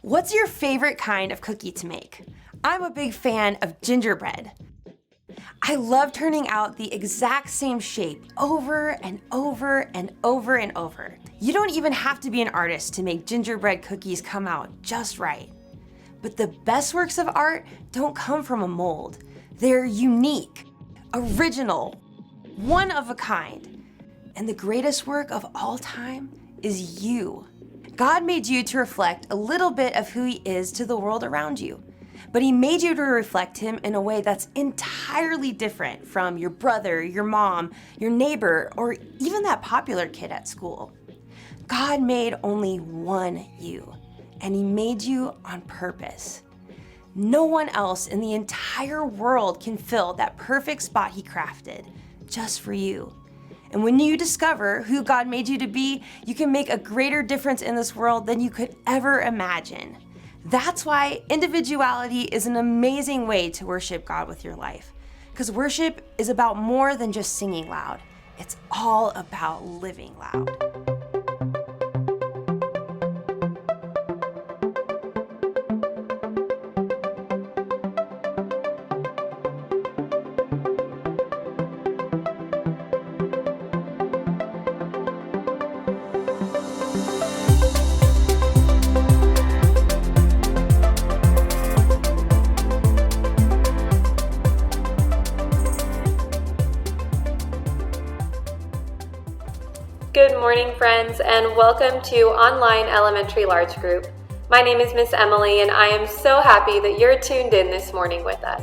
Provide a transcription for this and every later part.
What's your favorite kind of cookie to make? I'm a big fan of gingerbread. I love turning out the exact same shape over and over and over and over. You don't even have to be an artist to make gingerbread cookies come out just right. But the best works of art don't come from a mold. They're unique, original, one of a kind. And the greatest work of all time is you. God made you to reflect a little bit of who He is to the world around you. But He made you to reflect Him in a way that's entirely different from your brother, your mom, your neighbor, or even that popular kid at school. God made only one you, and He made you on purpose. No one else in the entire world can fill that perfect spot He crafted just for you. And when you discover who God made you to be, you can make a greater difference in this world than you could ever imagine. That's why individuality is an amazing way to worship God with your life. Because worship is about more than just singing loud. It's all about living loud. Good morning, friends, and welcome to Online Elementary Large Group. My name is Miss Emily, and I am so happy that you're tuned in this morning with us.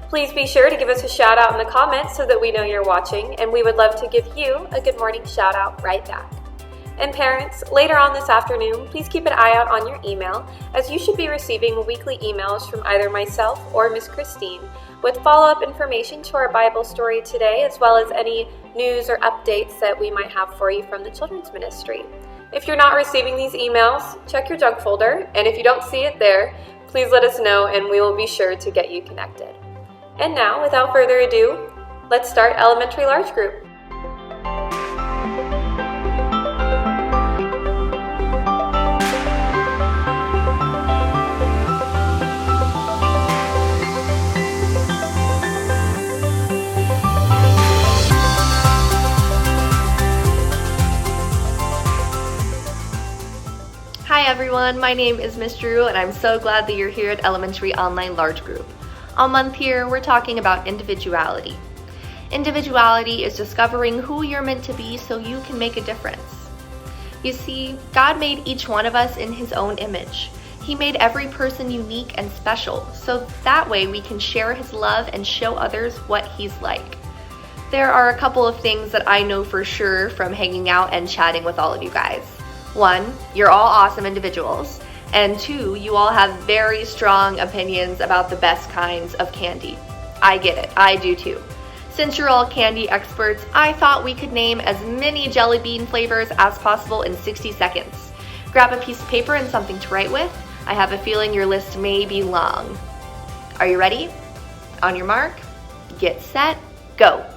Please be sure to give us a shout out in the comments so that we know you're watching, and we would love to give you a good morning shout out right back. And parents, later on this afternoon, please keep an eye out on your email, as you should be receiving weekly emails from either myself or Miss Christine with follow-up information to our Bible story today, as well as any news or updates that we might have for you from the children's ministry. If you're not receiving these emails, check your junk folder, and if you don't see it there, please let us know and we will be sure to get you connected. And now, without further ado, let's start Elementary Large Group. Hi everyone, my name is Miss Drew and I'm so glad that you're here at Elementary Online Large Group. All month here, we're talking about individuality. Individuality is discovering who you're meant to be so you can make a difference. You see, God made each one of us in His own image. He made every person unique and special, so that way we can share His love and show others what He's like. There are a couple of things that I know for sure from hanging out and chatting with all of you guys. 1, you're all awesome individuals, and 2, you all have very strong opinions about the best kinds of candy. I get it, I do too. Since you're all candy experts, I thought we could name as many jelly bean flavors as possible in 60 seconds. Grab a piece of paper and something to write with. I have a feeling your list may be long. Are you ready? On your mark, get set, go.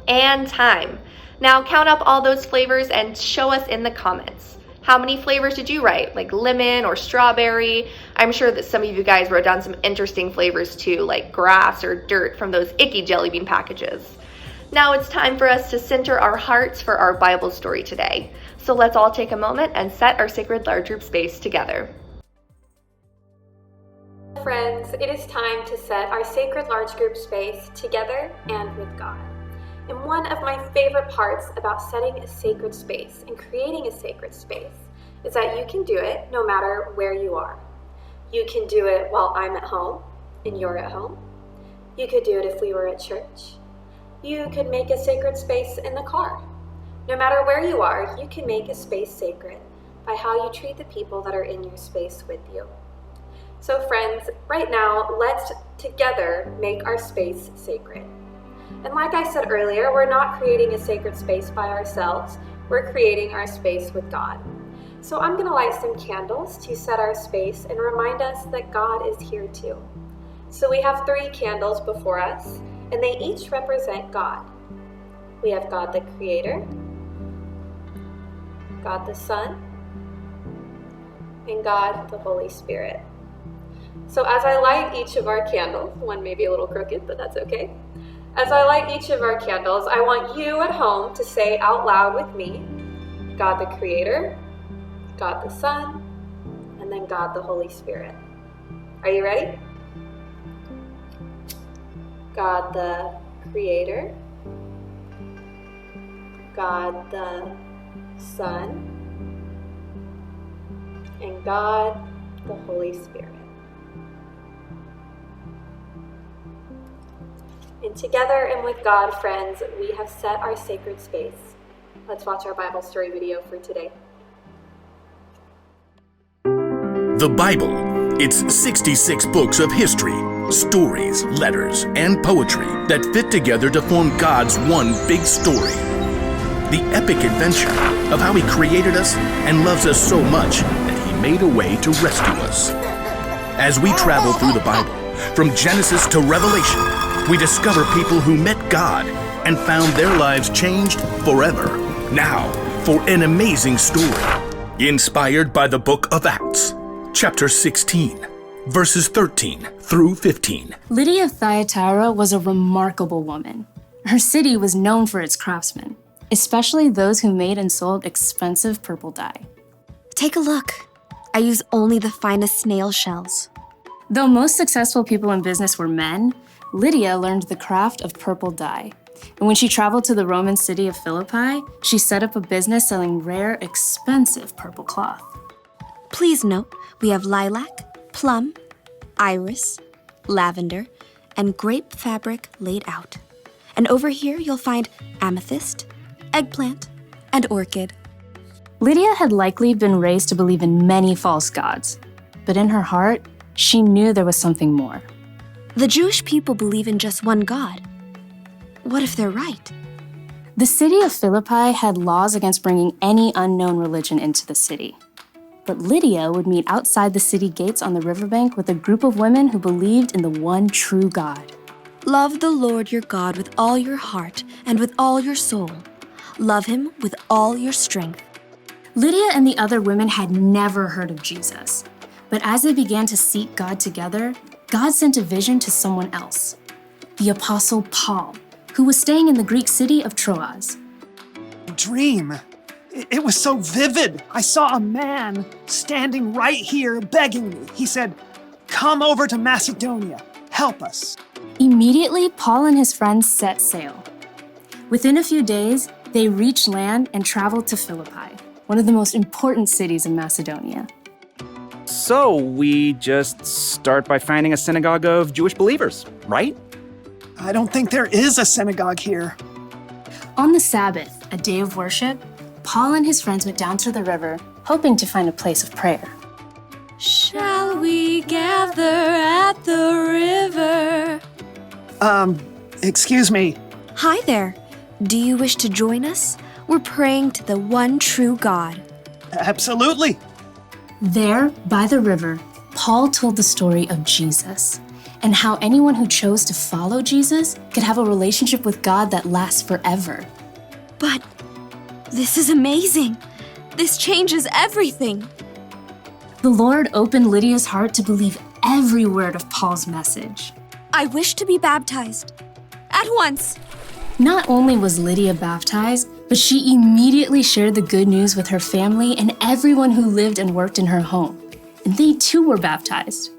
And time. Now count up all those flavors and show us in the comments. How many flavors did you write? Like lemon or strawberry? I'm sure that some of you guys wrote down some interesting flavors too, like grass or dirt from those icky jelly bean packages. Now it's time for us to center our hearts for our Bible story today. So let's all take a moment and set our sacred large group space together. Friends, it is time to set our sacred large group space together and with God. And one of my favorite parts about setting a sacred space and creating a sacred space is that you can do it no matter where you are. You can do it while I'm at home and you're at home. You could do it if we were at church. You could make a sacred space in the car. No matter where you are, you can make a space sacred by how you treat the people that are in your space with you. So friends, right now, let's together make our space sacred. And like I said earlier, we're not creating a sacred space by ourselves. We're creating our space with God. So I'm going to light some candles to set our space and remind us that God is here too. So we have 3 candles before us, and they each represent God. We have God the Creator, God the Son, and God the Holy Spirit. So as I light each of our candles, one may be a little crooked, but that's okay. As I light each of our candles, I want you at home to say out loud with me, God the Creator, God the Son, and then God the Holy Spirit. Are you ready? God the Creator, God the Son, and God the Holy Spirit. And together and with God, friends, we have set our sacred space. Let's watch our Bible story video for today. The Bible. It's 66 books of history, stories, letters, and poetry that fit together to form God's one big story. The epic adventure of how He created us and loves us so much that He made a way to rescue us. As we travel through the Bible, from Genesis to Revelation, we discover people who met God and found their lives changed forever. Now, for an amazing story, inspired by the book of Acts, chapter 16, verses 13 through 15. Lydia of Thyatira was a remarkable woman. Her city was known for its craftsmen, especially those who made and sold expensive purple dye. Take a look. I use only the finest snail shells. Though most successful people in business were men, Lydia learned the craft of purple dye. And when she traveled to the Roman city of Philippi, she set up a business selling rare, expensive purple cloth. Please note, we have lilac, plum, iris, lavender, and grape fabric laid out. And over here you'll find amethyst, eggplant, and orchid. Lydia had likely been raised to believe in many false gods, but in her heart, she knew there was something more. The Jewish people believe in just one God. What if they're right? The city of Philippi had laws against bringing any unknown religion into the city. But Lydia would meet outside the city gates on the riverbank with a group of women who believed in the one true God. Love the Lord your God with all your heart and with all your soul. Love Him with all your strength. Lydia and the other women had never heard of Jesus. But as they began to seek God together, God sent a vision to someone else, the Apostle Paul, who was staying in the Greek city of Troas. Dream. It was so vivid. I saw a man standing right here begging me. He said, "Come over to Macedonia. Help us." Immediately, Paul and his friends set sail. Within a few days, they reached land and traveled to Philippi, one of the most important cities in Macedonia. So we just start by finding a synagogue of Jewish believers, right? I don't think there is a synagogue here. On the Sabbath, a day of worship, Paul and his friends went down to the river, hoping to find a place of prayer. Shall we gather at the river? Excuse me. Hi there. Do you wish to join us? We're praying to the one true God. Absolutely. There, by the river, Paul told the story of Jesus and how anyone who chose to follow Jesus could have a relationship with God that lasts forever. But this is amazing. This changes everything. The Lord opened Lydia's heart to believe every word of Paul's message. I wish to be baptized. At once. Not only was Lydia baptized, but she immediately shared the good news with her family and everyone who lived and worked in her home. And they too were baptized.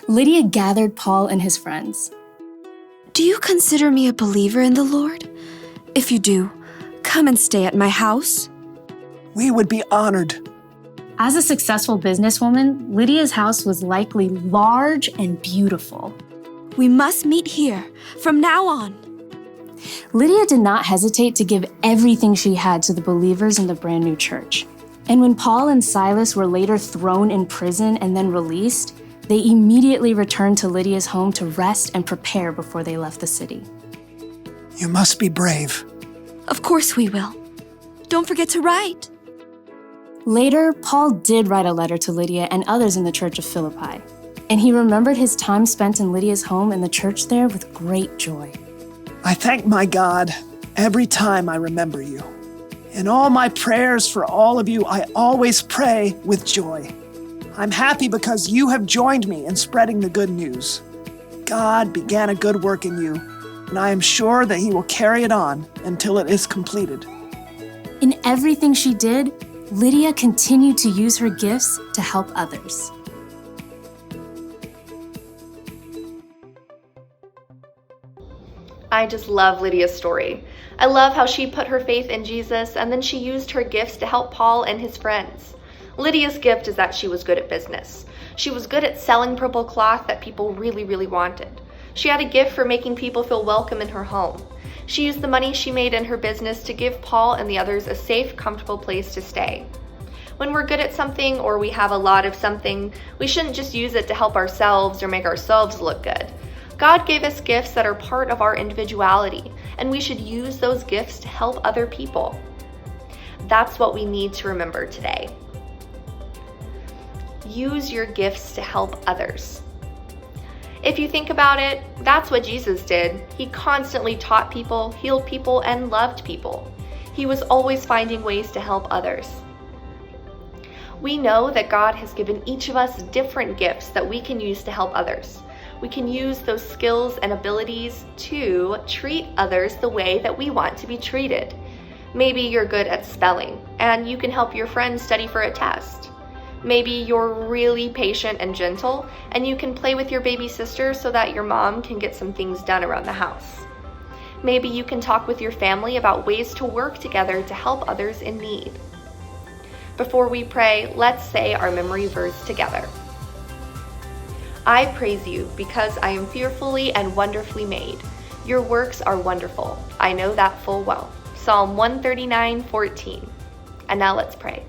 Lydia gathered Paul and his friends. Do you consider me a believer in the Lord? If you do, come and stay at my house. We would be honored. As a successful businesswoman, Lydia's house was likely large and beautiful. We must meet here from now on. Lydia did not hesitate to give everything she had to the believers in the brand new church. And when Paul and Silas were later thrown in prison and then released, they immediately returned to Lydia's home to rest and prepare before they left the city. You must be brave. Of course we will. Don't forget to write. Later, Paul did write a letter to Lydia and others in the church of Philippi, and he remembered his time spent in Lydia's home and the church there with great joy. I thank my God every time I remember you. In all my prayers for all of you, I always pray with joy. I'm happy because you have joined me in spreading the good news. God began a good work in you, and I am sure that he will carry it on until it is completed. In everything she did, Lydia continued to use her gifts to help others. I just love Lydia's story. I love how she put her faith in Jesus and then she used her gifts to help Paul and his friends. Lydia's gift is that she was good at business. She was good at selling purple cloth that people really wanted. She had a gift for making people feel welcome in her home. She used the money she made in her business to give Paul and the others a safe, comfortable place to stay. When we're good at something or we have a lot of something, we shouldn't just use it to help ourselves or make ourselves look good. God gave us gifts that are part of our individuality, and we should use those gifts to help other people. That's what we need to remember today. Use your gifts to help others. If you think about it, that's what Jesus did. He constantly taught people, healed people, and loved people. He was always finding ways to help others. We know that God has given each of us different gifts that we can use to help others. We can use those skills and abilities to treat others the way that we want to be treated. Maybe you're good at spelling, and you can help your friends study for a test. Maybe you're really patient and gentle, and you can play with your baby sister so that your mom can get some things done around the house. Maybe you can talk with your family about ways to work together to help others in need. Before we pray, let's say our memory verse together. I praise you because I am fearfully and wonderfully made. Your works are wonderful. I know that full well. Psalm 139:14. And now let's pray.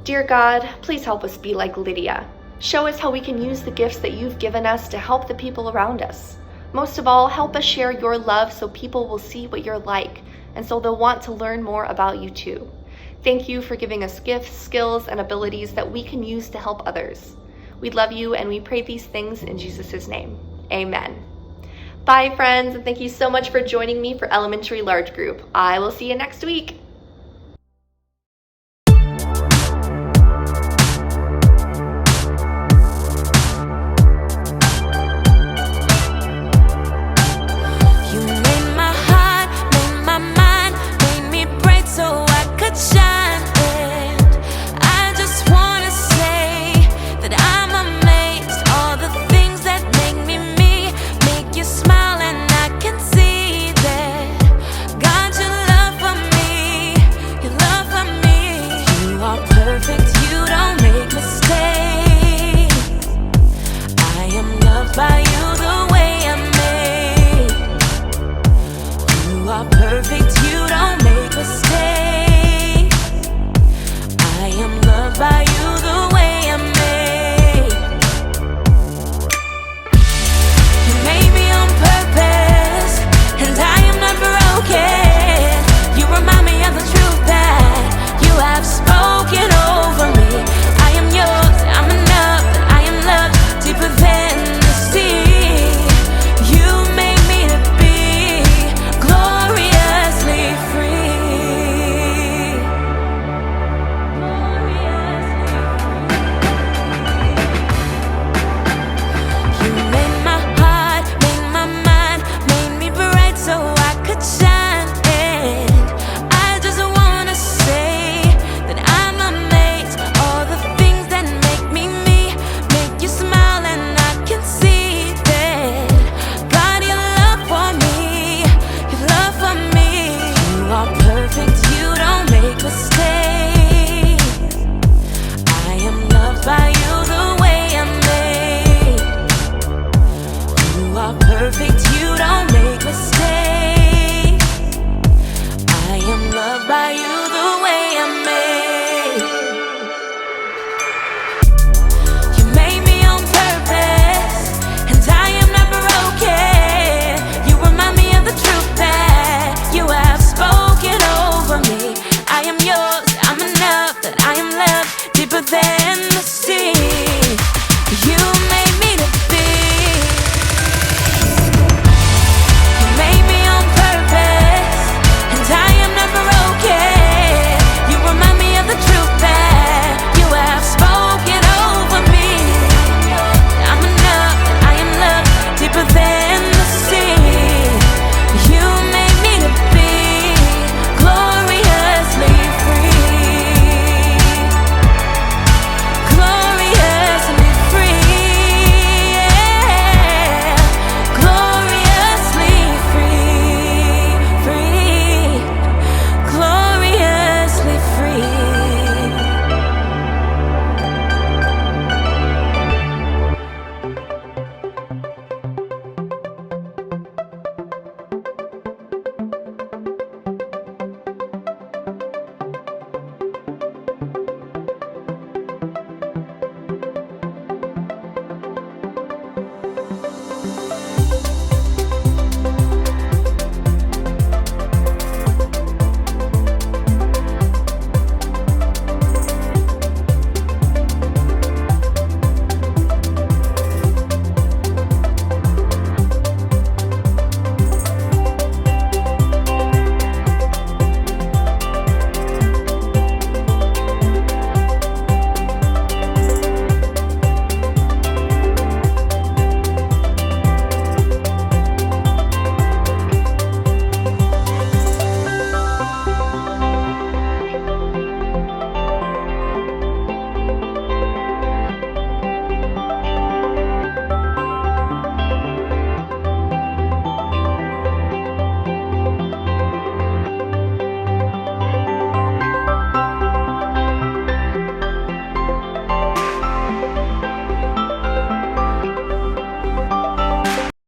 Dear God, please help us be like Lydia. Show us how we can use the gifts that you've given us to help the people around us. Most of all, help us share your love so people will see what you're like, and so they'll want to learn more about you too. Thank you for giving us gifts, skills, and abilities that we can use to help others. We love you and we pray these things in Jesus' name. Amen. Bye, friends, and thank you so much for joining me for Elementary Large Group. I will see you next week. Perfect.